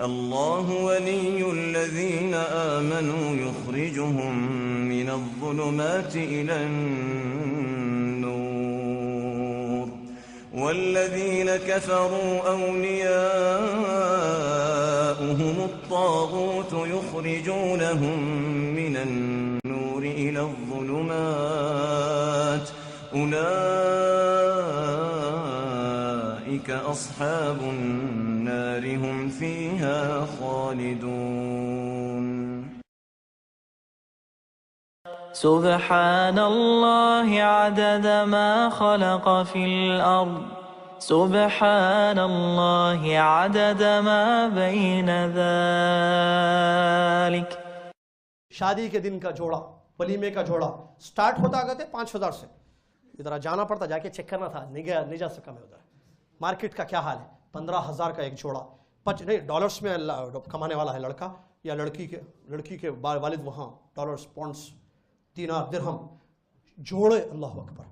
الله ولي الذين آمنوا يخرجهم من الظلمات إلى النور والذين كفروا أولياؤهم الطاغوت يخرجونهم من النور إلى الظلمات أولئك أصحاب النار هم فيها خالدون. سبحان الله عدد ما خلق في الأرض سبحان الله عدد ما بين ذلك. شادی کے دن کا جوڑا، ولیمے کا جوڑا سٹارٹ ہوتا کہتے 5,000 سے. ادھر جانا پڑتا، جا کے چیک کرنا تھا، نہیں جا سکا میں. ادھر مارکیٹ کا کیا حال ہے؟ 15,000 کا ایک جوڑا. نہیں ڈالرز میں کمانے والا ہے لڑکا یا لڑکی کے والد وہاں ڈالرز، پاؤنڈز، دینار، درہم، جوڑے. اللہ اکبر.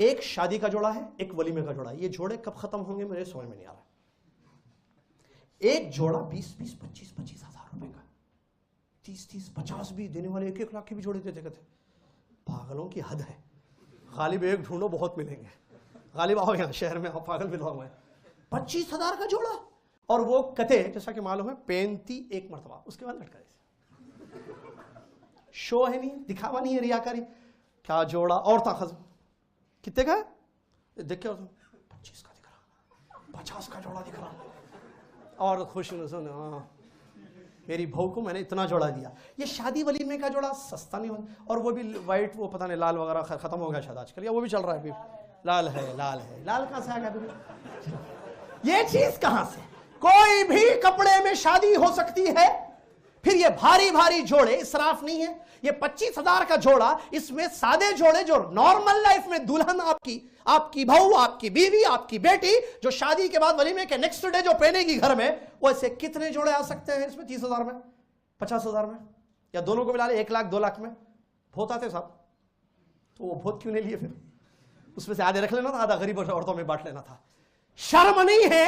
ایک شادی کا جوڑا ہے، ایک ولیمے کا جوڑا ہے. یہ جوڑے کب ختم ہوں گے مجھے سمجھ میں نہیں آ رہا. ایک جوڑا 20,000 ہزار روپے کا، 30,000 50 بھی دینے والے 1 لاکھ کے بھی جوڑے دیتے کہتے. پاگلوں کی حد ہے. غالب ایک ڈھونڈو بہت ملیں گے. غالب آؤ یہاں شہر میں، پاگل ملا ہوا ہے. 25,000 کا جوڑا. اور وہ کتے جیسا کہ معلوم ہے پینتی ایک مرتبہ، اس کے بعد لٹکا. شو ہے نہیں، دکھاوا نہیں ہے، ریاکاری. کیا جوڑا. اور خزم کتنے کا ہے دیکھ کے 25 کا دکھ رہا، 50 کا جوڑا دکھ رہا. اور خوش ہاں میری بہو کو میں نے اتنا جوڑا دیا. یہ شادی ولیمے کا جوڑا سستا نہیں ہوتا. اور وہ بھی وائٹ، وہ پتہ نہیں لال وغیرہ ختم ہو گیا شاید آج کل، یا وہ بھی چل رہا ہے ابھی. لال ہے، لال ہے. لال کہاں سے آ گیا؟ یہ چیز کہاں سے؟ کوئی بھی کپڑے میں شادی ہو سکتی ہے. پھر یہ بھاری بھاری جوڑے اسراف نہیں ہے. یہ 25,000 کا جوڑا، اس میں سادے جوڑے جو نارمل لائف میں دلہن آپ کی بہو، آپ کی بیوی، آپ کی بیٹی جو شادی کے بعد ولیمے کے نیکسٹ ڈے جو پہنے گی گھر میں، وہ ایسے کتنے جوڑے آ سکتے ہیں اس میں؟ 30,000 میں، 50,000 میں، یا دونوں کو ملا لے 1 لاکھ 2 لاکھ میں. بہت آتے صاحب. تو وہ بہت کیوں نہیں لیے؟ پھر اس میں سے آدھے رکھ لینا تھا، آدھا غریب عورتوں میں بانٹ لینا تھا. شرم نہیں ہے،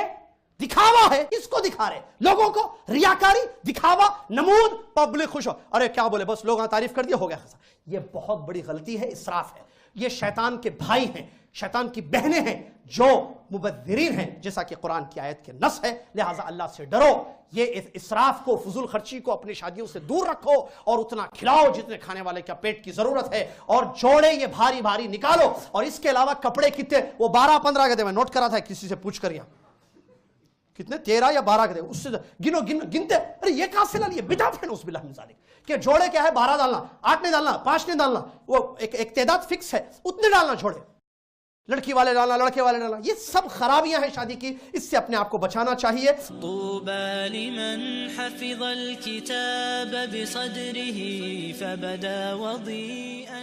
دکھاوا ہے. اس کو دکھا رہے لوگوں کو، ریاکاری، دکھاوا، نمود، پبلک خوش ہو. ارے کیا بولے، بس لوگوں نے تعریف کر دیا، ہو گیا خاصا. یہ بہت بڑی غلطی ہے، اسراف ہے. یہ شیطان کے بھائی ہیں، شیطان کی بہنیں ہیں جو مبذرین ہیں، جیسا کہ قرآن کی آیت کے نص ہے. لہٰذا اللہ سے ڈرو. یہ اسراف کو، فضول خرچی کو اپنی شادیوں سے دور رکھو اور اتنا کھلاؤ جتنے کھانے والے کا پیٹ کی ضرورت ہے. اور جوڑے یہ بھاری بھاری نکالو. اور اس کے علاوہ کپڑے کتنے؟ وہ 12-15 کے تھے، میں نوٹ کرا تھا کسی سے پوچھ کر. یہاں کتنے 13 یا 12 کے تھے، اس سے گنتے. ارے یہ کہاں سے لیے؟ بدعت ہے نعوذ باللہ من ذالک. کہ جوڑے کیا ہے؟ 12 ڈالنا، 8 نہیں ڈالنا، 5 نہیں ڈالنا. وہ ایک تعداد فکس ہے، اتنے ڈالنا جوڑے. لڑکی والے ڈالنا، لڑکے والے ڈالنا. یہ سب خرابیاں ہیں شادی کی. اس سے اپنے آپ کو بچانا چاہیے. طوبى لمن حفظ الكتاب بصدره فبدا وضيئا